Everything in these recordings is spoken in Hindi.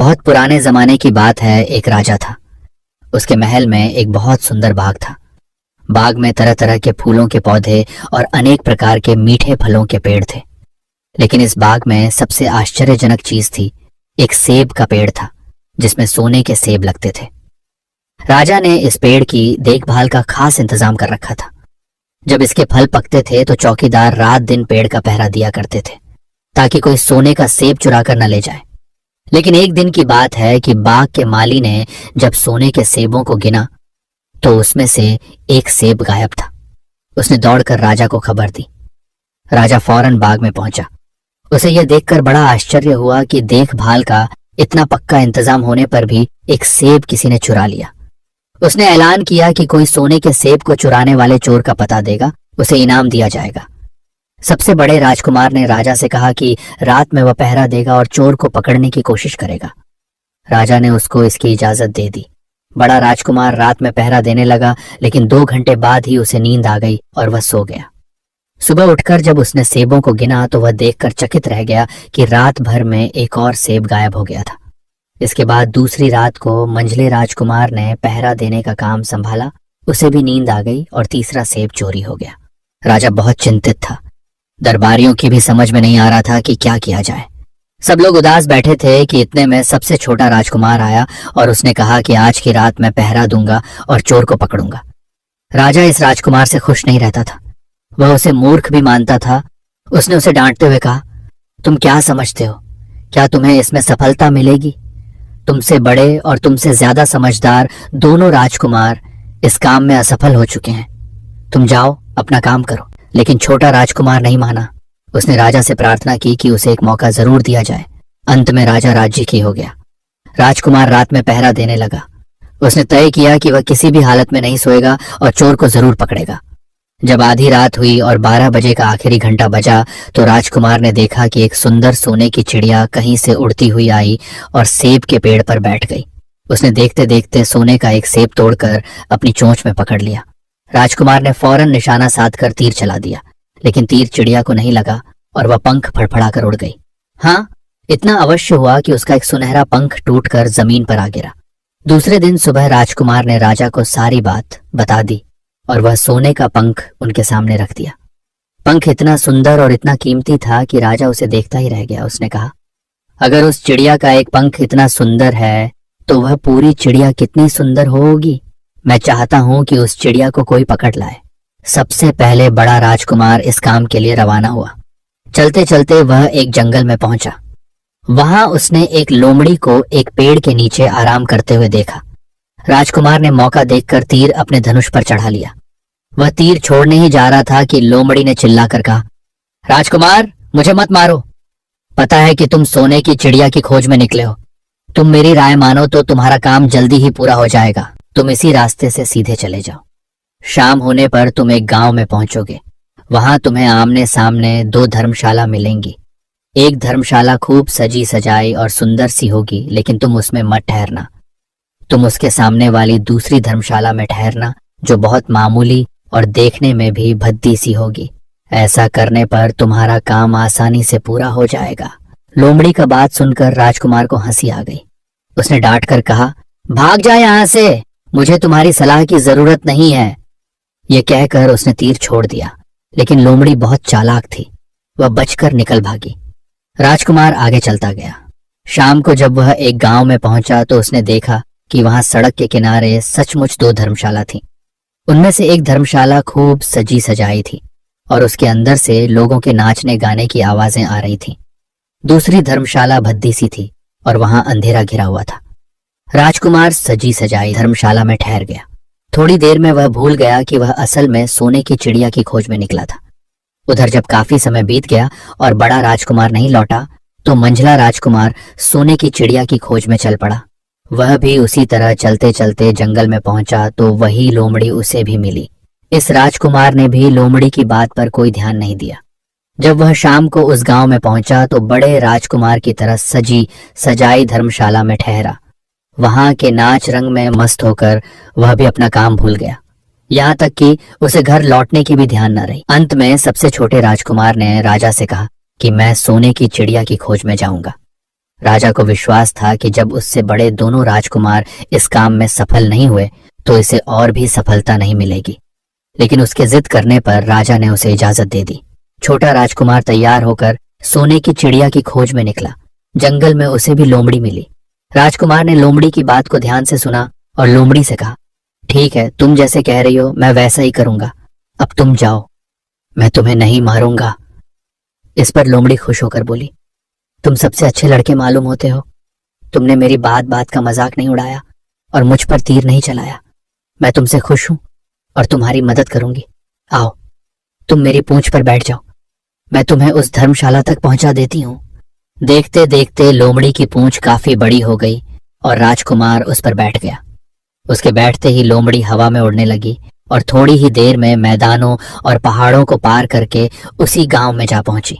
बहुत पुराने जमाने की बात है। एक राजा था। उसके महल में एक बहुत सुंदर बाग था। बाग में तरह तरह के फूलों के पौधे और अनेक प्रकार के मीठे फलों के पेड़ थे। लेकिन इस बाग में सबसे आश्चर्यजनक चीज थी, एक सेब का पेड़ था जिसमें सोने के सेब लगते थे। राजा ने इस पेड़ की देखभाल का खास इंतजाम कर रखा था। जब इसके फल पकते थे तो चौकीदार रात दिन पेड़ का पहरा दिया करते थे ताकि कोई सोने का सेब चुरा कर न ले जाए। लेकिन एक दिन की बात है कि बाग के माली ने जब सोने के सेबों को गिना तो उसमें से एक सेब गायब था। उसने दौड़कर राजा को खबर दी। राजा फौरन बाग में पहुंचा। उसे यह देखकर बड़ा आश्चर्य हुआ कि देखभाल का इतना पक्का इंतजाम होने पर भी एक सेब किसी ने चुरा लिया। उसने ऐलान किया कि कोई सोने के सेब को चुराने वाले चोर का पता देगा, उसे इनाम दिया जाएगा। सबसे बड़े राजकुमार ने राजा से कहा कि रात में वह पहरा देगा और चोर को पकड़ने की कोशिश करेगा। राजा ने उसको इसकी इजाजत दे दी। बड़ा राजकुमार रात में पहरा देने लगा, लेकिन 2 घंटे बाद ही उसे नींद आ गई और वह सो गया। सुबह उठकर जब उसने सेबों को गिना तो वह देखकर चकित रह गया कि रात भर में एक और सेब गायब हो गया था। इसके बाद दूसरी रात को मंझले राजकुमार ने पहरा देने का काम संभाला। उसे भी नींद आ गई और तीसरा सेब चोरी हो गया। राजा बहुत चिंतित था। दरबारियों की भी समझ में नहीं आ रहा था कि क्या किया जाए। सब लोग उदास बैठे थे कि इतने में सबसे छोटा राजकुमार आया और उसने कहा कि आज की रात मैं पहरा दूंगा और चोर को पकड़ूंगा। राजा इस राजकुमार से खुश नहीं रहता था। वह उसे मूर्ख भी मानता था। उसने उसे डांटते हुए कहा, तुम क्या समझते हो? क्या तुम्हें इसमें सफलता मिलेगी? तुमसे बड़े और तुमसे ज्यादा समझदार दोनों राजकुमार इस काम में असफल हो चुके हैं। तुम जाओ, अपना काम करो। लेकिन छोटा राजकुमार नहीं माना। उसने राजा से प्रार्थना की कि उसे एक मौका जरूर दिया जाए। अंत में राजा राज्य की हो गया। राजकुमार रात में पहरा देने लगा। उसने तय किया कि वह किसी भी हालत में नहीं सोएगा और चोर को जरूर पकड़ेगा। जब आधी रात हुई और 12 बजे का आखिरी घंटा बजा तो राजकुमार ने देखा कि एक सुंदर सोने की चिड़िया कहीं से उड़ती हुई आई और सेब के पेड़ पर बैठ गई। उसने देखते देखते सोने का एक सेब तोड़कर अपनी चोंच में पकड़ लिया। राजकुमार ने फौरन निशाना साधकर तीर चला दिया, लेकिन तीर चिड़िया को नहीं लगा और वह पंख फड़फड़ाकर उड़ गई। हाँ, इतना अवश्य हुआ कि उसका एक सुनहरा पंख टूटकर जमीन पर आ गिरा। दूसरे दिन सुबह राजकुमार ने राजा को सारी बात बता दी और वह सोने का पंख उनके सामने रख दिया। पंख इतना सुंदर और इतना कीमती था कि राजा उसे देखता ही रह गया। उसने कहा, अगर उस चिड़िया का एक पंख इतना सुंदर है तो वह पूरी चिड़िया कितनी सुंदर होगी। मैं चाहता हूं कि उस चिड़िया को कोई पकड़ लाए। सबसे पहले बड़ा राजकुमार इस काम के लिए रवाना हुआ। चलते चलते वह एक जंगल में पहुंचा। वहां उसने एक लोमड़ी को एक पेड़ के नीचे आराम करते हुए देखा। राजकुमार ने मौका देखकर तीर अपने धनुष पर चढ़ा लिया। वह तीर छोड़ने ही जा रहा था कि लोमड़ी ने चिल्लाकर कहा, राजकुमार, मुझे मत मारो। पता है कि तुम सोने की चिड़िया की खोज में निकले हो। तुम मेरी राय मानो तो तुम्हारा काम जल्दी ही पूरा हो जाएगा। तुम इसी रास्ते से सीधे चले जाओ। शाम होने पर तुम एक गांव में पहुंचोगे। वहां तुम्हें आमने सामने 2 धर्मशाला मिलेंगी। एक धर्मशाला खूब सजी सजाई और सुंदर सी होगी, लेकिन तुम उसमें मत ठहरना। तुम उसके सामने वाली दूसरी धर्मशाला में ठहरना, जो बहुत मामूली और देखने में भी भद्दी सी होगी। ऐसा करने पर तुम्हारा काम आसानी से पूरा हो जाएगा। लोमड़ी का बात सुनकर राजकुमार को हंसी आ गई। उसने डांट कर कहा, भाग जा यहां से, मुझे तुम्हारी सलाह की जरूरत नहीं है। यह कहकर उसने तीर छोड़ दिया, लेकिन लोमड़ी बहुत चालाक थी। वह बचकर निकल भागी। राजकुमार आगे चलता गया। शाम को जब वह एक गांव में पहुंचा तो उसने देखा कि वहां सड़क के किनारे सचमुच 2 धर्मशाला थी। उनमें से एक धर्मशाला खूब सजी सजाई थी और उसके अंदर से लोगों के नाचने गाने की आवाजें आ रही थीं। दूसरी धर्मशाला भद्दी सी थी और वहां अंधेरा घिरा हुआ था। राजकुमार सजी सजाई धर्मशाला में ठहर गया। थोड़ी देर में वह भूल गया कि वह असल में सोने की चिड़िया की खोज में निकला था। उधर जब काफी समय बीत गया और बड़ा राजकुमार नहीं लौटा तो मंझला राजकुमार सोने की चिड़िया की खोज में चल पड़ा। वह भी उसी तरह चलते चलते जंगल में पहुंचा तो वही लोमड़ी उसे भी मिली। इस राजकुमार ने भी लोमड़ी की बात पर कोई ध्यान नहीं दिया। जब वह शाम को उस गांव में पहुंचा तो बड़े राजकुमार की तरह सजी सजाई धर्मशाला में ठहरा। वहां के नाच रंग में मस्त होकर वह भी अपना काम भूल गया। यहाँ तक कि उसे घर लौटने की भी ध्यान न रही। अंत में सबसे छोटे राजकुमार ने राजा से कहा कि मैं सोने की चिड़िया की खोज में जाऊंगा। राजा को विश्वास था कि जब उससे बड़े दोनों राजकुमार इस काम में सफल नहीं हुए तो इसे और भी सफलता नहीं मिलेगी। लेकिन उसके जिद करने पर राजा ने उसे इजाजत दे दी। छोटा राजकुमार तैयार होकर सोने की चिड़िया की खोज में निकला। जंगल में उसे भी लोमड़ी मिली। राजकुमार ने लोमड़ी की बात को ध्यान से सुना और लोमड़ी से कहा, ठीक है, तुम जैसे कह रही हो मैं वैसा ही करूंगा। अब तुम जाओ, मैं तुम्हें नहीं मारूंगा। इस पर लोमड़ी खुश होकर बोली, तुम सबसे अच्छे लड़के मालूम होते हो। तुमने मेरी बात बात का मजाक नहीं उड़ाया और मुझ पर तीर नहीं चलाया। मैं तुमसे खुश हूं और तुम्हारी मदद करूंगी। आओ, तुम मेरी पूंछ पर बैठ जाओ, मैं तुम्हें उस धर्मशाला तक पहुंचा देती हूं। देखते देखते लोमड़ी की पूंछ काफी बड़ी हो गई और राजकुमार उस पर बैठ गया। उसके बैठते ही लोमड़ी हवा में उड़ने लगी और थोड़ी ही देर में मैदानों और पहाड़ों को पार करके उसी गांव में जा पहुंची।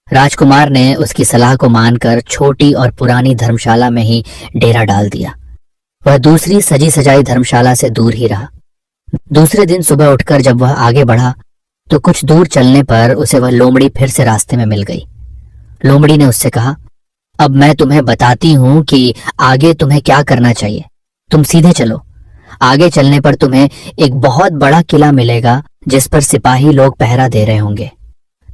राजकुमार ने उसकी सलाह को मानकर छोटी और पुरानी धर्मशाला में ही डेरा डाल दिया। वह दूसरी सजी सजाई धर्मशाला से दूर ही रहा। दूसरे दिन सुबह उठकर जब वह आगे बढ़ा तो कुछ दूर चलने पर उसे वह लोमड़ी फिर से रास्ते में मिल गई। लोमड़ी ने उससे कहा, अब मैं तुम्हें बताती हूं कि आगे तुम्हें क्या करना चाहिए। तुम सीधे चलो। आगे चलने पर तुम्हें एक बहुत बड़ा किला मिलेगा जिस पर सिपाही लोग पहरा दे रहे होंगे।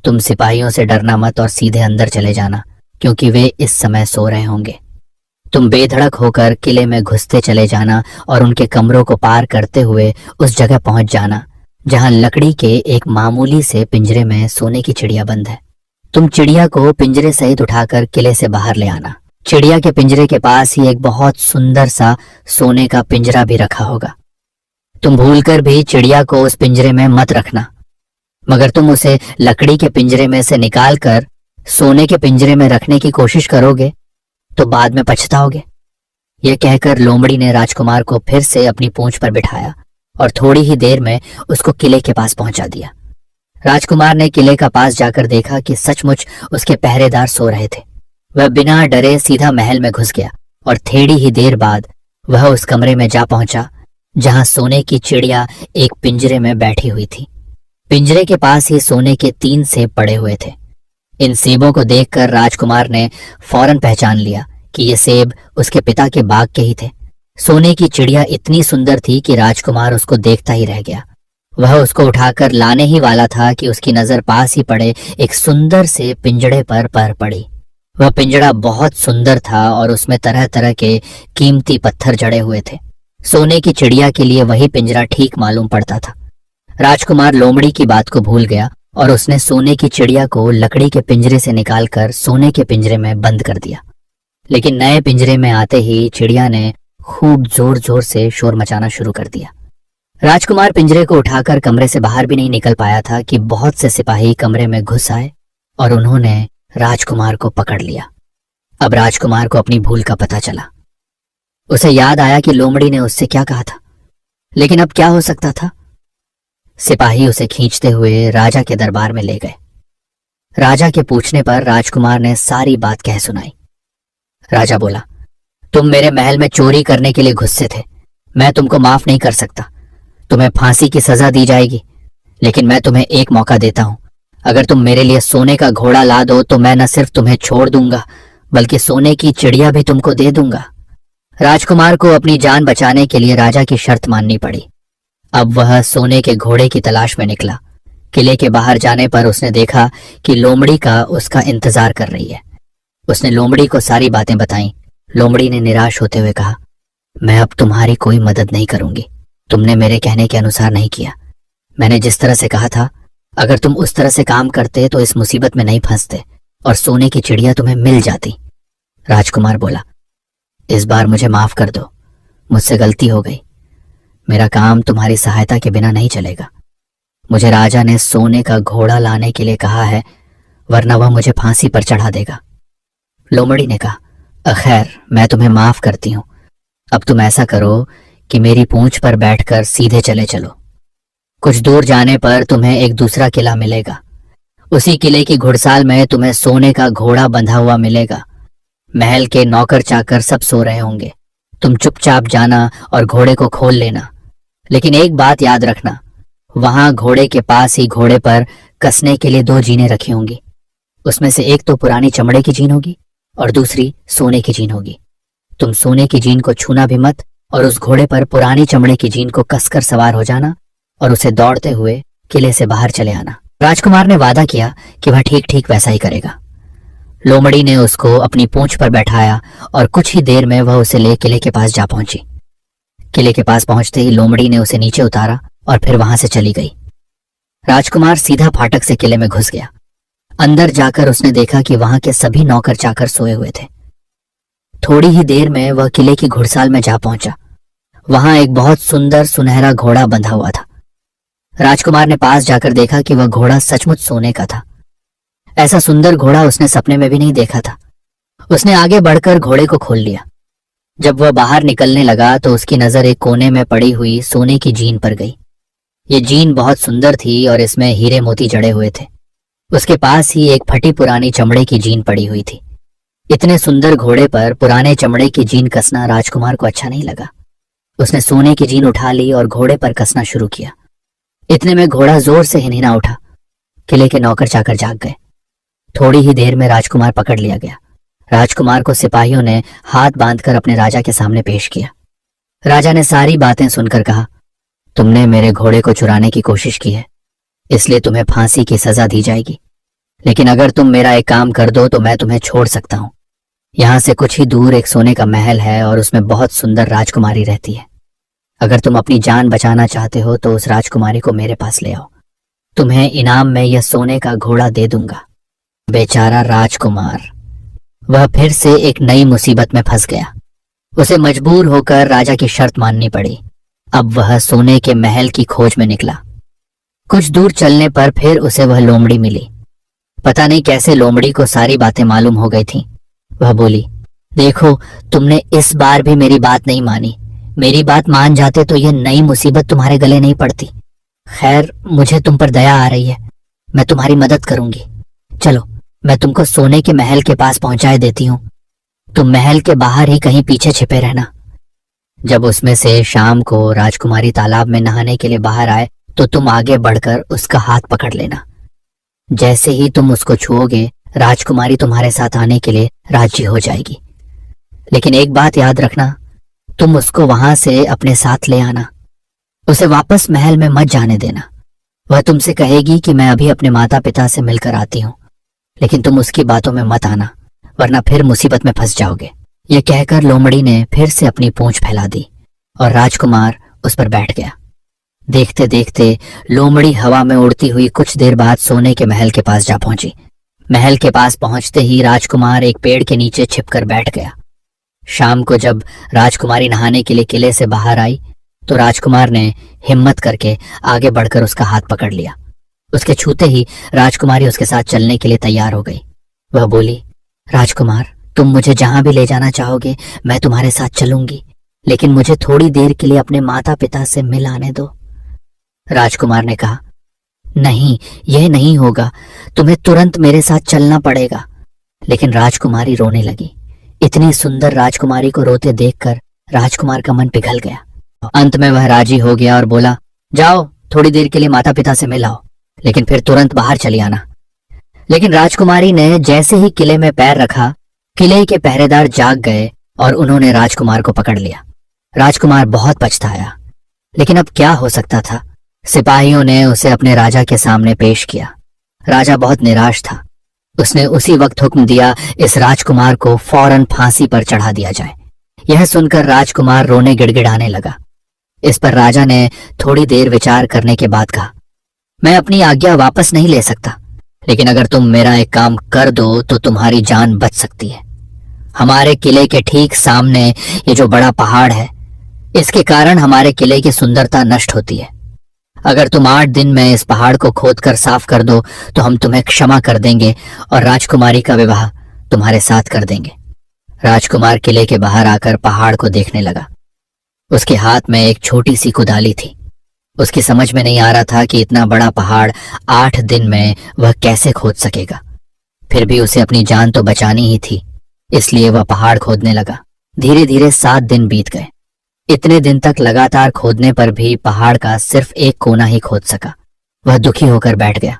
तुम सिपाहियों से डरना मत और सीधे अंदर चले जाना, क्योंकि वे इस समय सो रहे होंगे। तुम बेधड़क होकर किले में घुसते चले जाना और उनके कमरों को पार करते हुए उस जगह पहुंच जाना जहां लकड़ी के एक मामूली से पिंजरे में सोने की चिड़िया बंद है। तुम चिड़िया को पिंजरे सहित उठाकर किले से बाहर ले आना। चिड़िया के पिंजरे के पास ही एक बहुत सुंदर सा सोने का पिंजरा भी रखा होगा। तुम भूलकर भी चिड़िया को उस पिंजरे में मत रखना, मगर तुम उसे लकड़ी के पिंजरे में से निकालकर सोने के पिंजरे में रखने की कोशिश करोगे तो बाद में पछताओगे। यह कहकर लोमड़ी ने राजकुमार को फिर से अपनी पूंछ पर बिठाया और थोड़ी ही देर में उसको किले के पास पहुंचा दिया। राजकुमार ने किले का पास जाकर देखा कि सचमुच उसके पहरेदार सो रहे थे। वह बिना डरे सीधा महल में घुस गया और थोड़ी ही देर बाद वह उस कमरे में जा पहुंचा जहां सोने की चिड़िया एक पिंजरे में बैठी हुई थी। पिंजरे के पास ही सोने के 3 सेब पड़े हुए थे। इन सेबों को देखकर राजकुमार ने फौरन पहचान लिया कि ये सेब उसके पिता के बाग के ही थे। सोने की चिड़िया इतनी सुंदर थी कि राजकुमार उसको देखता ही रह गया। वह उसको उठाकर लाने ही वाला था कि उसकी नजर पास ही पड़े एक सुंदर से पिंजड़े पर पड़ी। वह पिंजड़ा बहुत सुंदर था और उसमें तरह तरह के कीमती पत्थर जड़े हुए थे। सोने की चिड़िया के लिए वही पिंजरा ठीक मालूम पड़ता था। राजकुमार लोमड़ी की बात को भूल गया और उसने सोने की चिड़िया को लकड़ी के पिंजरे से निकालकर सोने के पिंजरे में बंद कर दिया। लेकिन नए पिंजरे में आते ही चिड़िया ने खूब जोर जोर से शोर मचाना शुरू कर दिया। राजकुमार पिंजरे को उठाकर कमरे से बाहर भी नहीं निकल पाया था कि बहुत से सिपाही कमरे में घुस आए और उन्होंने राजकुमार को पकड़ लिया। अब राजकुमार को अपनी भूल का पता चला। उसे याद आया कि लोमड़ी ने उससे क्या कहा था, लेकिन अब क्या हो सकता था। सिपाही उसे खींचते हुए राजा के दरबार में ले गए। राजा के पूछने पर राजकुमार ने सारी बात कह सुनाई। राजा बोला, तुम मेरे महल में चोरी करने के लिए गुस्से थे। मैं तुमको माफ नहीं कर सकता। तुम्हें फांसी की सजा दी जाएगी, लेकिन मैं तुम्हें एक मौका देता हूं। अगर तुम मेरे लिए सोने का घोड़ा ला दो तो मैं न सिर्फ तुम्हें छोड़ दूंगा बल्कि सोने की चिड़िया भी तुमको दे दूंगा। राजकुमार को अपनी जान बचाने के लिए राजा की शर्त माननी पड़ी। अब वह सोने के घोड़े की तलाश में निकला। किले के बाहर जाने पर उसने देखा कि लोमड़ी का उसका इंतजार कर रही है। उसने लोमड़ी को सारी बातें बताईं। लोमड़ी ने निराश होते हुए कहा, मैं अब तुम्हारी कोई मदद नहीं करूंगी। तुमने मेरे कहने के अनुसार नहीं किया। मैंने जिस तरह से कहा था, अगर तुम उस तरह से काम करते तो इस मुसीबत में नहीं फंसते और सोने की चिड़िया तुम्हें मिल जाती। राजकुमार बोला, इस बार मुझे माफ कर दो, मुझसे गलती हो गई। मेरा काम तुम्हारी सहायता के बिना नहीं चलेगा। मुझे राजा ने सोने का घोड़ा लाने के लिए कहा है, वरना वह मुझे फांसी पर चढ़ा देगा। लोमड़ी ने कहा, खैर मैं तुम्हें माफ करती हूं। अब तुम ऐसा करो कि मेरी पूंछ पर बैठकर सीधे चले चलो। कुछ दूर जाने पर तुम्हें एक दूसरा किला मिलेगा। उसी किले की घुड़साल में तुम्हें सोने का घोड़ा बंधा हुआ मिलेगा। महल के नौकर चाकर सब सो रहे होंगे। तुम चुपचाप जाना और घोड़े को खोल लेना। लेकिन एक बात याद रखना, वहां घोड़े के पास ही घोड़े पर कसने के लिए 2 जीनें रखी होंगी। उसमें से एक तो पुरानी चमड़े की जीन होगी और दूसरी सोने की जीन होगी। तुम सोने की जीन को छूना भी मत और उस घोड़े पर पुरानी चमड़े की जीन को कसकर सवार हो जाना और उसे दौड़ते हुए किले से बाहर चले आना। राजकुमार ने वादा किया कि वह ठीक ठीक वैसा ही करेगा। लोमड़ी ने उसको अपनी पूंछ पर बैठाया और कुछ ही देर में वह उसे ले किले के पास जा पहुंची। किले के पास पहुंचते ही लोमड़ी ने उसे नीचे उतारा और फिर वहां से चली गई। राजकुमार सीधा फाटक से किले में घुस गया। अंदर जाकर उसने देखा कि वहां के सभी नौकर चाकर सोए हुए थे। थोड़ी ही देर में वह किले की घुड़साल में जा पहुंचा। वहां एक बहुत सुंदर सुनहरा घोड़ा बंधा हुआ था। राजकुमार ने पास जाकर देखा कि वह घोड़ा सचमुच सोने का था। ऐसा सुंदर घोड़ा उसने सपने में भी नहीं देखा था। उसने आगे बढ़कर घोड़े को खोल लिया। जब वह बाहर निकलने लगा तो उसकी नजर एक कोने में पड़ी हुई सोने की जीन पर गई। ये जीन बहुत सुंदर थी और इसमें हीरे मोती जड़े हुए थे। उसके पास ही एक फटी पुरानी चमड़े की जीन पड़ी हुई थी। इतने सुंदर घोड़े पर पुराने चमड़े की जीन कसना राजकुमार को अच्छा नहीं लगा। उसने सोने की जीन उठा ली और घोड़े पर कसना शुरू किया। इतने में घोड़ा जोर से हिनहिना उठा। किले के नौकर चाकर जाग गए। थोड़ी ही देर में राजकुमार पकड़ लिया गया। राजकुमार को सिपाहियों ने हाथ बांधकर अपने राजा के सामने पेश किया। राजा ने सारी बातें सुनकर कहा, तुमने मेरे घोड़े को चुराने की कोशिश की है, इसलिए तुम्हें फांसी की सजा दी जाएगी। लेकिन अगर तुम मेरा एक काम कर दो तो मैं तुम्हें छोड़ सकता हूं। यहां से कुछ ही दूर एक सोने का महल है और उसमें बहुत सुंदर राजकुमारी रहती है। अगर तुम अपनी जान बचाना चाहते हो तो उस राजकुमारी को मेरे पास ले आओ। तुम्हें इनाम में यह सोने का घोड़ा दे दूंगा। बेचारा राजकुमार, वह फिर से एक नई मुसीबत में फंस गया। उसे मजबूर होकर राजा की शर्त माननी पड़ी। अब वह सोने के महल की खोज में निकला। कुछ दूर चलने पर फिर उसे वह लोमड़ी मिली। पता नहीं कैसे लोमड़ी को सारी बातें मालूम हो गई थीं। वह बोली, देखो, तुमने इस बार भी मेरी बात नहीं मानी। मेरी बात मान जाते तो यह नई मुसीबत तुम्हारे गले नहीं पड़ती। खैर, मुझे तुम पर दया आ रही है, मैं तुम्हारी मदद करूंगी। चलो, मैं तुमको सोने के महल के पास पहुंचाए देती हूँ। तुम महल के बाहर ही कहीं पीछे छिपे रहना। जब उसमें से शाम को राजकुमारी तालाब में नहाने के लिए बाहर आए तो तुम आगे बढ़कर उसका हाथ पकड़ लेना। जैसे ही तुम उसको छुओगे, राजकुमारी तुम्हारे साथ आने के लिए राजी हो जाएगी। लेकिन एक बात याद रखना, तुम उसको वहां से अपने साथ ले आना। उसे वापस महल में मत जाने देना। वह तुमसे कहेगी कि मैं अभी अपने माता पिता से मिलकर आती हूँ, लेकिन तुम उसकी बातों में मत आना, वरना फिर मुसीबत में फंस जाओगे। यह कहकर लोमड़ी ने फिर से अपनी पूंछ फैला दी और राजकुमार उस पर बैठ गया। देखते देखते लोमड़ी हवा में उड़ती हुई कुछ देर बाद सोने के महल के पास जा पहुंची। महल के पास पहुंचते ही राजकुमार एक पेड़ के नीचे छिपकर बैठ गया। शाम को जब राजकुमारी नहाने के लिए किले से बाहर आई तो राजकुमार ने हिम्मत करके आगे बढ़कर उसका हाथ पकड़ लिया। उसके छूते ही राजकुमारी उसके साथ चलने के लिए तैयार हो गई। वह बोली, राजकुमार, तुम मुझे जहां भी ले जाना चाहोगे मैं तुम्हारे साथ चलूंगी, लेकिन मुझे थोड़ी देर के लिए अपने माता पिता से मिल आने दो। राजकुमार ने कहा, नहीं, यह नहीं होगा, तुम्हें तुरंत मेरे साथ चलना पड़ेगा। लेकिन राजकुमारी रोने लगी। इतनी सुंदर राजकुमारी को रोते देखकर राजकुमार का मन पिघल गया। अंत में वह राजी हो गया और बोला, जाओ, थोड़ी देर के लिए माता पिता से मिल आओ, लेकिन फिर तुरंत बाहर चली आना। लेकिन राजकुमारी ने जैसे ही किले में पैर रखा, किले के पहरेदार जाग गए और उन्होंने राजकुमार को पकड़ लिया। राजकुमार बहुत पछताया, लेकिन अब क्या हो सकता था। सिपाहियों ने उसे अपने राजा के सामने पेश किया। राजा बहुत निराश था। उसने उसी वक्त हुक्म दिया, इस राजकुमार को फौरन फांसी पर चढ़ा दिया जाए। यह सुनकर राजकुमार रोने गिड़गिड़ाने लगा। इस पर राजा ने थोड़ी देर विचार करने के बाद कहा, मैं अपनी आज्ञा वापस नहीं ले सकता, लेकिन अगर तुम मेरा एक काम कर दो तो तुम्हारी जान बच सकती है। हमारे किले के ठीक सामने ये जो बड़ा पहाड़ है, इसके कारण हमारे किले की सुंदरता नष्ट होती है। अगर तुम 8 दिन में इस पहाड़ को खोदकर साफ कर दो तो हम तुम्हें क्षमा कर देंगे और राजकुमारी का विवाह तुम्हारे साथ कर देंगे। राजकुमार किले के बाहर आकर पहाड़ को देखने लगा। उसके हाथ में एक छोटी सी कुदाली थी। उसकी समझ में नहीं आ रहा था कि इतना बड़ा पहाड़ 8 दिन में वह कैसे खोद सकेगा। फिर भी उसे अपनी जान तो बचानी ही थी, इसलिए वह पहाड़ खोदने लगा। धीरे धीरे 7 दिन बीत गए। इतने दिन तक लगातार खोदने पर भी पहाड़ का सिर्फ एक कोना ही खोद सका। वह दुखी होकर बैठ गया।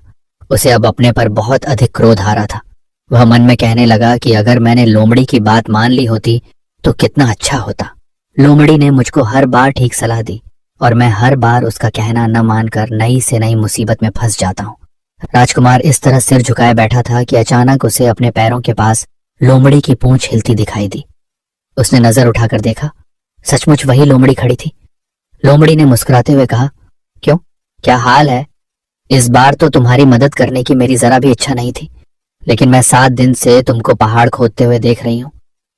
उसे अब अपने पर बहुत अधिक क्रोध आ रहा था। वह मन में कहने लगा कि अगर मैंने लोमड़ी की बात मान ली होती तो कितना अच्छा होता। लोमड़ी ने मुझको हर बार ठीक सलाह दी और मैं हर बार उसका कहना न मानकर नई से नई मुसीबत में फंस जाता हूँ। राजकुमार इस तरह सिर झुकाए बैठा था कि अचानक उसे अपने पैरों के पास लोमड़ी की पूंछ हिलती दिखाई दी। उसने नजर उठाकर देखा, सचमुच वही लोमड़ी खड़ी थी। लोमड़ी ने मुस्कुराते हुए कहा, क्यों, क्या हाल है? इस बार तो तुम्हारी मदद करने की मेरी जरा भी इच्छा नहीं थी, लेकिन मैं 7 दिन से तुमको पहाड़ खोदते हुए देख रही हूँ।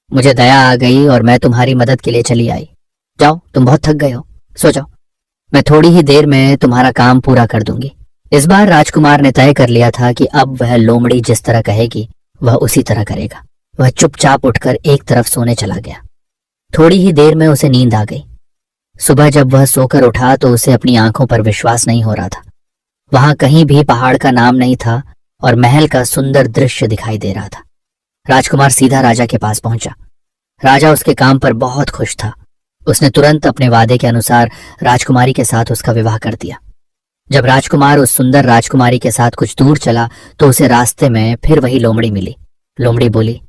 मुझे दया आ गई और मैं तुम्हारी मदद के लिए चली आई। जाओ, तुम बहुत थक गए हो, सो जाओ। मैं थोड़ी ही देर में तुम्हारा काम पूरा कर दूंगी। इस बार राजकुमार ने तय कर लिया था कि अब वह लोमड़ी जिस तरह कहेगी वह उसी तरह करेगा। वह चुपचाप उठकर एक तरफ सोने चला गया। थोड़ी ही देर में उसे नींद आ गई। सुबह जब वह सोकर उठा तो उसे अपनी आंखों पर विश्वास नहीं हो रहा था। वहां कहीं भी पहाड़ का नाम नहीं था और महल का सुंदर दृश्य दिखाई दे रहा था। राजकुमार सीधा राजा के पास पहुंचा। राजा उसके काम पर बहुत खुश था। उसने तुरंत अपने वादे के अनुसार राजकुमारी के साथ उसका विवाह कर दिया। जब राजकुमार उस सुंदर राजकुमारी के साथ कुछ दूर चला तो उसे रास्ते में फिर वही लोमड़ी मिली। लोमड़ी बोली,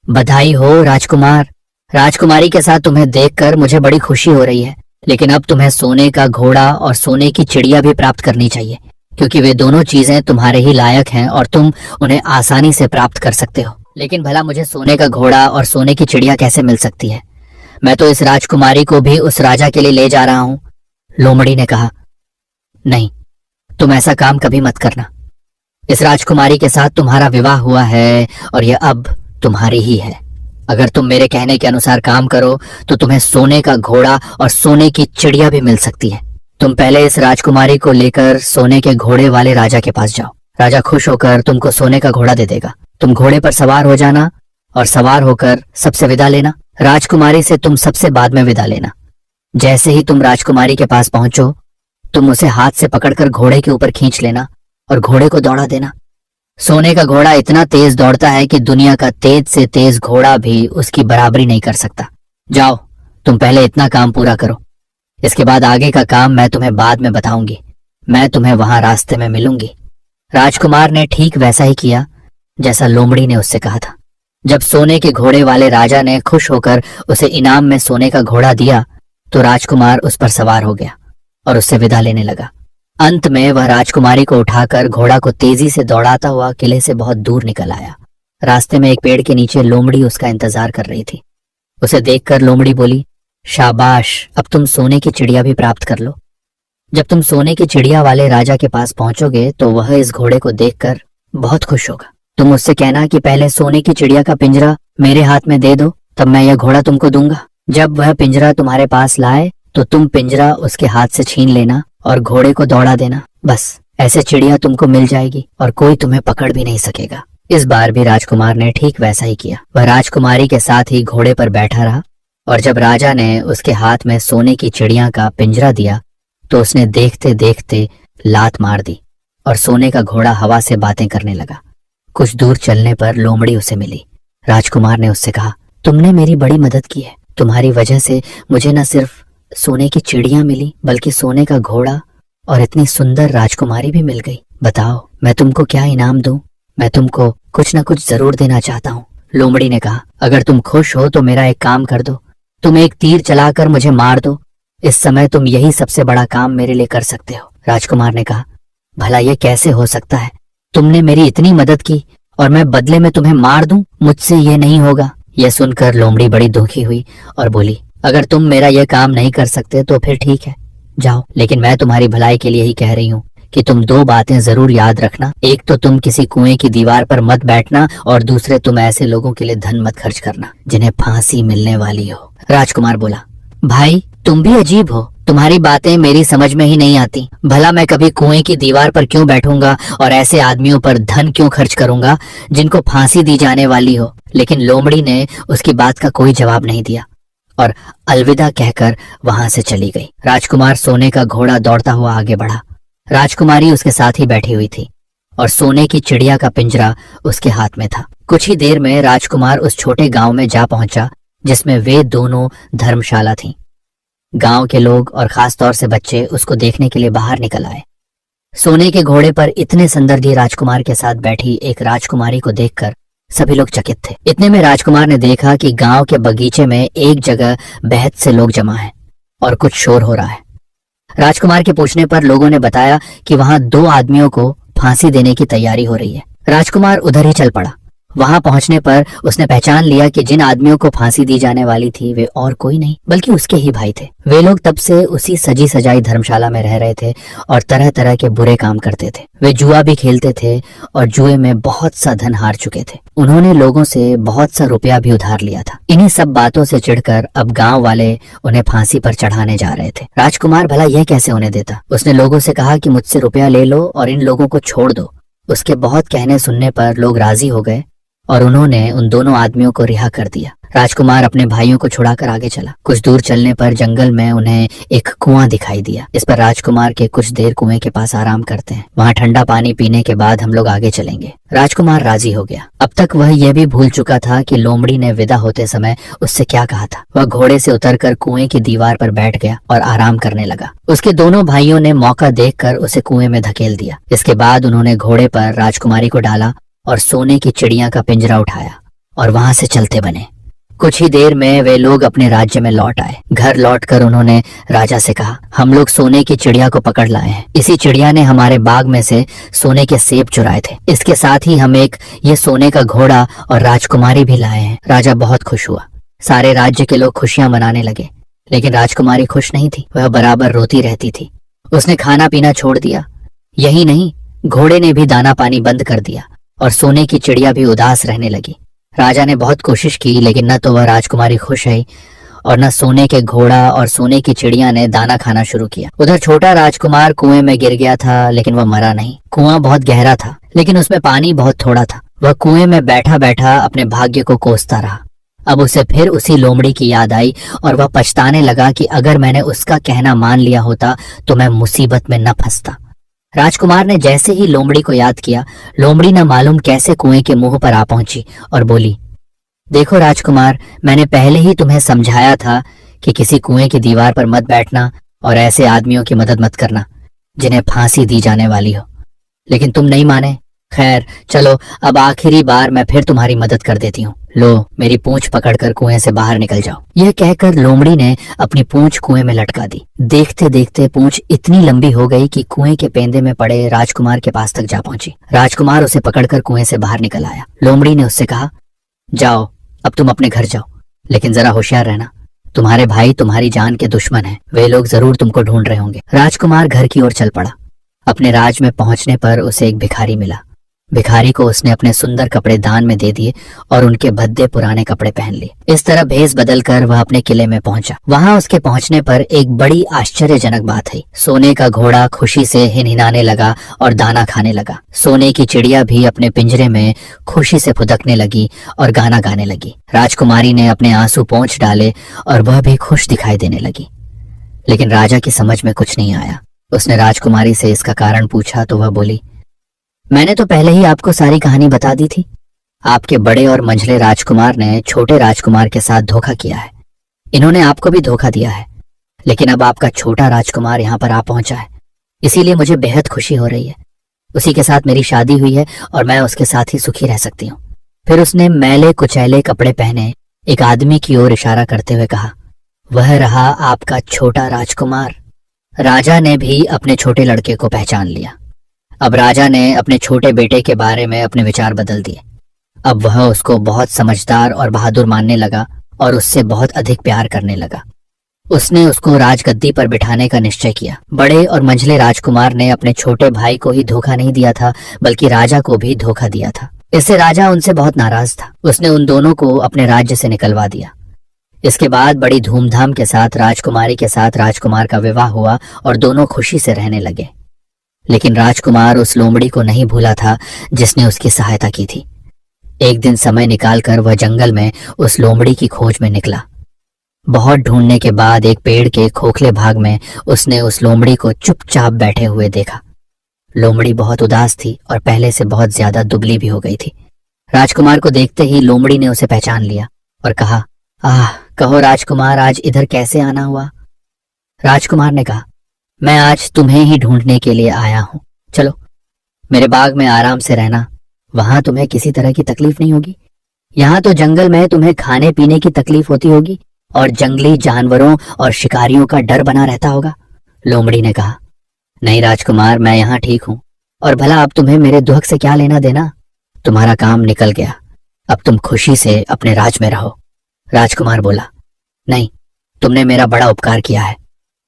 बधाई हो राजकुमार, राजकुमारी के साथ तुम्हें देखकर मुझे बड़ी खुशी हो रही है, लेकिन अब तुम्हें सोने का घोड़ा और सोने की चिड़िया भी प्राप्त करनी चाहिए, क्योंकि वे दोनों चीजें तुम्हारे ही लायक हैं और तुम उन्हें आसानी से प्राप्त कर सकते हो। लेकिन भला मुझे सोने का घोड़ा और सोने की चिड़िया कैसे मिल सकती है? मैं तो इस राजकुमारी को भी उस राजा के लिए ले जा रहा हूं। लोमड़ी ने कहा, नहीं, तुम ऐसा काम कभी मत करना। इस राजकुमारी के साथ तुम्हारा विवाह हुआ है और यह अब तुम्हारी ही है। अगर तुम मेरे कहने के अनुसार काम करो तो तुम्हें सोने का घोड़ा और सोने की चिड़िया भी मिल सकती है। तुम पहले इस राजकुमारी को लेकर सोने के घोड़े वाले राजा के पास जाओ। राजा खुश होकर तुमको सोने का घोड़ा दे देगा। तुम घोड़े पर सवार हो जाना और सवार होकर सबसे विदा लेना। राजकुमारी से तुम सबसे बाद में विदा लेना। जैसे ही तुम राजकुमारी के पास पहुंचो, तुम उसे हाथ से पकड़कर घोड़े के ऊपर खींच लेना और घोड़े को दौड़ा देना। सोने का घोड़ा इतना तेज दौड़ता है कि दुनिया का तेज से तेज घोड़ा भी उसकी बराबरी नहीं कर सकता। जाओ, तुम पहले इतना काम पूरा करो। इसके बाद आगे का काम मैं तुम्हें बाद में बताऊंगी। मैं तुम्हें वहां रास्ते में मिलूंगी। राजकुमार ने ठीक वैसा ही किया जैसा लोमड़ी ने उससे कहा था। जब सोने के घोड़े वाले राजा ने खुश होकर उसे इनाम में सोने का घोड़ा दिया तो राजकुमार उस पर सवार हो गया और उससे विदा लेने लगा। अंत में वह राजकुमारी को उठाकर घोड़ा को तेजी से दौड़ाता हुआ किले से बहुत दूर निकल आया। रास्ते में एक पेड़ के नीचे लोमड़ी उसका इंतजार कर रही थी। उसे देखकर लोमड़ी बोली, शाबाश, अब तुम सोने की चिड़िया भी प्राप्त कर लो। जब तुम सोने की चिड़िया वाले राजा के पास पहुंचोगे तो वह इस घोड़े को देखकर बहुत खुश होगा। तुम उससे कहना कि पहले सोने की चिड़िया का पिंजरा मेरे हाथ में दे दो, तब मैं यह घोड़ा तुमको दूंगा। जब वह पिंजरा तुम्हारे पास लाए तो तुम पिंजरा उसके हाथ से छीन लेना और घोड़े को दौड़ा देना। बस ऐसे चिड़िया तुमको मिल जाएगी और कोई तुम्हें पकड़ भी नहीं सकेगा। इस बार भी राजकुमार ने ठीक वैसा ही किया। वह राजकुमारी के साथ ही घोड़े पर बैठा रहा और जब राजा ने उसके हाथ में सोने की चिड़िया का पिंजरा दिया तो उसने देखते देखते लात मार दी और सोने का घोड़ा हवा से बातें करने लगा। कुछ दूर चलने पर लोमड़ी उसे मिली। राजकुमार ने उससे कहा, तुमने मेरी बड़ी मदद की है। तुम्हारी वजह से मुझे न सिर्फ सोने की चिड़िया मिली बल्कि सोने का घोड़ा और इतनी सुंदर राजकुमारी भी मिल गई। बताओ मैं तुमको क्या इनाम दूं? मैं तुमको कुछ न कुछ जरूर देना चाहता हूँ। लोमड़ी ने कहा, अगर तुम खुश हो तो मेरा एक काम कर दो। तुम एक तीर चलाकर मुझे मार दो। इस समय तुम यही सबसे बड़ा काम मेरे लिए कर सकते हो। राजकुमार ने कहा, भला ये कैसे हो सकता है? तुमने मेरी इतनी मदद की और मैं बदले में तुम्हें मार दूं? मुझसे ये नहीं होगा। यह सुनकर लोमड़ी बड़ी दुखी हुई और बोली, अगर तुम मेरा यह काम नहीं कर सकते तो फिर ठीक है, जाओ। लेकिन मैं तुम्हारी भलाई के लिए ही कह रही हूँ कि तुम 2 बातें जरूर याद रखना। एक तो तुम किसी कुएं की दीवार पर मत बैठना और दूसरे तुम ऐसे लोगों के लिए धन मत खर्च करना जिन्हें फांसी मिलने वाली हो। राजकुमार बोला, भाई तुम भी अजीब हो, तुम्हारी बातें मेरी समझ में ही नहीं आती। भला मैं कभी कुएं की दीवार पर क्यों बैठूंगा और ऐसे आदमियों पर धन क्यों खर्च करूंगा जिनको फांसी दी जाने वाली हो। लेकिन लोमड़ी ने उसकी बात का कोई जवाब नहीं दिया और अलविदा कहकर वहां से चली गई। राजकुमार सोने का घोड़ा दौड़ता हुआ आगे बढ़ा। राजकुमारी उसके साथ ही बैठी हुई थी और सोने की चिड़िया का पिंजरा उसके हाथ में था। कुछ ही देर में राजकुमार उस छोटे गांव में जा पहुंचा जिसमें वे दोनों धर्मशाला थी। गांव के लोग और खास तौर से बच्चे उसको देखने के लिए बाहर निकल आए। सोने के घोड़े पर इतने सुंदर राजकुमार के साथ बैठी एक राजकुमारी को देखकर सभी लोग चकित थे। इतने में राजकुमार ने देखा कि गांव के बगीचे में एक जगह बेहद से लोग जमा हैं और कुछ शोर हो रहा है। राजकुमार के पूछने पर लोगों ने बताया कि वहां 2 आदमियों को फांसी देने की तैयारी हो रही है। राजकुमार उधर ही चल पड़ा। वहां पहुंचने पर उसने पहचान लिया कि जिन आदमियों को फांसी दी जाने वाली थी वे और कोई नहीं बल्कि उसके ही भाई थे। वे लोग तब से उसी सजी सजाई धर्मशाला में रह रहे थे और तरह तरह के बुरे काम करते थे। वे जुआ भी खेलते थे और जुए में बहुत सा धन हार चुके थे। उन्होंने लोगों से बहुत सा रुपया भी उधार लिया था। इन्हीं सब बातों से चिढ़कर अब गांव वाले उन्हें फांसी पर चढ़ाने जा रहे थे। राजकुमार भला यह कैसे होने देता। उसने लोगों से कहा कि मुझसे रुपया ले लो और इन लोगों को छोड़ दो। उसके बहुत कहने सुनने पर लोग राजी हो गए और उन्होंने उन दोनों आदमियों को रिहा कर दिया। राजकुमार अपने भाइयों को छुड़ाकर आगे चला। कुछ दूर चलने पर जंगल में उन्हें एक कुआं दिखाई दिया। इस पर राजकुमार के कुछ देर कुएं के पास आराम करते हैं, वहां ठंडा पानी पीने के बाद हम लोग आगे चलेंगे। राजकुमार राजी हो गया। अब तक वह यह भी भूल चुका था कि लोमड़ी ने विदा होते समय उससे क्या कहा था। वह घोड़े से उतरकर कुएं की दीवार पर बैठ गया और आराम करने लगा। उसके दोनों भाइयों ने मौका देखकर उसे कुएं में धकेल दिया। इसके बाद उन्होंने घोड़े पर राजकुमारी को डाला और सोने की चिड़िया का पिंजरा उठाया और वहां से चलते बने। कुछ ही देर में वे लोग अपने राज्य में लौट आए। घर लौटकर उन्होंने राजा से कहा, हम लोग सोने की चिड़िया को पकड़ लाए हैं। इसी चिड़िया ने हमारे बाग में से सोने के सेब चुराए थे। इसके साथ ही हम एक ये सोने का घोड़ा और राजकुमारी भी लाए हैं। राजा बहुत खुश हुआ। सारे राज्य के लोग खुशियां मनाने लगे, लेकिन राजकुमारी खुश नहीं थी। वह बराबर रोती रहती थी। उसने खाना पीना छोड़ दिया। यही नहीं, घोड़े ने भी दाना पानी बंद कर दिया और सोने की चिड़िया भी उदास रहने लगी। राजा ने बहुत कोशिश की, लेकिन न तो वह राजकुमारी खुश है और न सोने के घोड़ा और सोने की चिड़िया ने दाना खाना शुरू किया। उधर छोटा राजकुमार कुएं में गिर गया था, लेकिन वह मरा नहीं। कुआं बहुत गहरा था, लेकिन उसमें पानी बहुत थोड़ा था। वह कुएं में बैठा बैठा अपने भाग्य को कोसता रहा। अब उसे फिर उसी लोमड़ी की याद आई और वह पछताने लगा कि अगर मैंने उसका कहना मान लिया होता तो मैं मुसीबत में न फंसता। राजकुमार ने जैसे ही लोमड़ी को याद किया, लोमड़ी न मालूम कैसे कुएं के मुंह पर आ पहुंची और बोली, देखो राजकुमार, मैंने पहले ही तुम्हें समझाया था कि किसी कुएं की दीवार पर मत बैठना और ऐसे आदमियों की मदद मत करना जिन्हें फांसी दी जाने वाली हो, लेकिन तुम नहीं माने। खैर चलो, अब आखिरी बार मैं फिर तुम्हारी मदद कर देती हूँ। लो, मेरी पूंछ पकड़कर कुएं से बाहर निकल जाओ। यह कहकर लोमड़ी ने अपनी पूंछ कुएं में लटका दी। देखते देखते पूंछ इतनी लंबी हो गई कि कुएं के पेंदे में पड़े राजकुमार के पास तक जा पहुंची। राजकुमार उसे पकड़कर कुएं से बाहर निकल आया। लोमड़ी ने उससे कहा, जाओ, अब तुम अपने घर जाओ, लेकिन जरा होशियार रहना। तुम्हारे भाई तुम्हारी जान के दुश्मन हैं। वे लोग जरूर तुमको ढूंढ रहे होंगे। राजकुमार घर की ओर चल पड़ा। अपने राज में पहुंचने पर उसे एक भिखारी मिला। भिखारी को उसने अपने सुंदर कपड़े दान में दे दिए और उनके भद्दे पुराने कपड़े पहन लिए। इस तरह भेष बदलकर वह अपने किले में पहुंचा। वहां उसके पहुंचने पर एक बड़ी आश्चर्यजनक बात है। सोने का घोड़ा खुशी से हिनहिनाने लगा और दाना खाने लगा। सोने की चिड़िया भी अपने पिंजरे में खुशी से फुदकने लगी और गाना गाने लगी। राजकुमारी ने अपने आंसू पोंछ डाले और वह भी खुश दिखाई देने लगी। लेकिन राजा की समझ में कुछ नहीं आया। उसने राजकुमारी से इसका कारण पूछा तो वह बोली, मैंने तो पहले ही आपको सारी कहानी बता दी थी। आपके बड़े और मंझले राजकुमार ने छोटे राजकुमार के साथ धोखा किया है। इन्होंने आपको भी धोखा दिया है, लेकिन अब आपका छोटा राजकुमार यहाँ पर आ पहुंचा है, इसीलिए मुझे बेहद खुशी हो रही है। उसी के साथ मेरी शादी हुई है और मैं उसके साथ ही सुखी रह सकती हूँ। फिर उसने मैले कुचैले कपड़े पहने एक आदमी की ओर इशारा करते हुए कहा, वह रहा आपका छोटा राजकुमार। राजा ने भी अपने छोटे लड़के को पहचान लिया। अब राजा ने अपने छोटे बेटे के बारे में अपने विचार बदल दिए। अब वह उसको बहुत समझदार और बहादुर मानने लगा और उससे बहुत अधिक प्यार करने लगा। उसने उसको राजगद्दी पर बिठाने का निश्चय किया। बड़े और मंझले राजकुमार ने अपने छोटे भाई को ही धोखा नहीं दिया था, बल्कि राजा को भी धोखा दिया था। इससे राजा उनसे बहुत नाराज था। उसने उन दोनों को अपने राज्य से निकलवा दिया। इसके बाद बड़ी धूमधाम के साथ राजकुमारी के साथ राजकुमार का विवाह हुआ और दोनों खुशी से रहने लगे। लेकिन राजकुमार उस लोमड़ी को नहीं भूला था जिसने उसकी सहायता की थी। एक दिन समय निकालकर वह जंगल में उस लोमड़ी की खोज में निकला। बहुत ढूंढने के बाद एक पेड़ के खोखले भाग में उसने उस लोमड़ी को चुपचाप बैठे हुए देखा। लोमड़ी बहुत उदास थी और पहले से बहुत ज्यादा दुबली भी हो गई थी। राजकुमार को देखते ही लोमड़ी ने उसे पहचान लिया और कहा, कहो राजकुमार, आज इधर कैसे आना हुआ? राजकुमार ने कहा, मैं आज तुम्हें ही ढूंढने के लिए आया हूं। चलो मेरे बाग में आराम से रहना वहां तुम्हें किसी तरह की तकलीफ नहीं होगी। यहाँ तो जंगल में तुम्हें खाने पीने की तकलीफ होती होगी और जंगली जानवरों और शिकारियों का डर बना रहता होगा। लोमड़ी ने कहा, नहीं राजकुमार, मैं यहाँ ठीक हूँ। और भला अब तुम्हें मेरे दुख से क्या लेना देना? तुम्हारा काम निकल गया, अब तुम खुशी से अपने राज में रहो। राजकुमार बोला, नहीं, तुमने मेरा बड़ा उपकार किया है,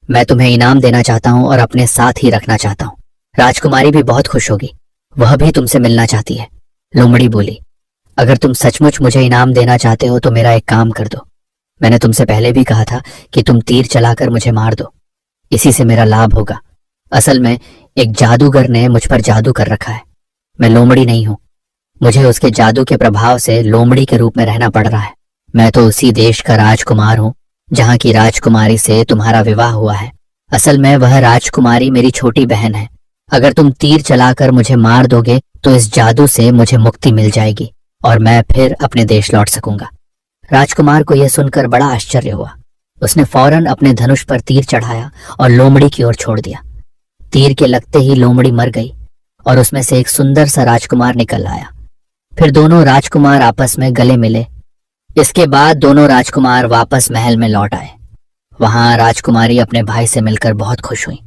मैं तुम्हें इनाम देना चाहता हूँ और अपने साथ ही रखना चाहता हूँ। राजकुमारी भी बहुत खुश होगी, वह भी तुमसे मिलना चाहती है। लोमड़ी बोली, अगर तुम सचमुच मुझे इनाम देना चाहते हो तो मेरा एक काम कर दो। मैंने तुमसे पहले भी कहा था कि तुम तीर चलाकर मुझे मार दो, इसी से मेरा लाभ होगा। असल में एक जादूगर ने मुझ पर जादू कर रखा है। मैं लोमड़ी नहीं हूं, मुझे उसके जादू के प्रभाव से लोमड़ी के रूप में रहना पड़ रहा है। मैं तो उसी देश का राजकुमार हूं जहां की राजकुमारी से तुम्हारा विवाह हुआ है। असल में वह राजकुमारी मेरी छोटी बहन है। अगर तुम तीर चलाकर मुझे मार दोगे तो इस जादू से मुझे मुक्ति मिल जाएगी और मैं फिर अपने देश लौट सकूंगा। राजकुमार को यह सुनकर बड़ा आश्चर्य हुआ। उसने फौरन अपने धनुष पर तीर चढ़ाया और लोमड़ी की ओर छोड़ दिया। तीर के लगते ही लोमड़ी मर गई और उसमें से एक सुंदर सा राजकुमार निकल आया। फिर दोनों राजकुमार आपस में गले मिले। इसके बाद दोनों राजकुमार वापस महल में लौट आए। वहां राजकुमारी अपने भाई से मिलकर बहुत खुश हुई।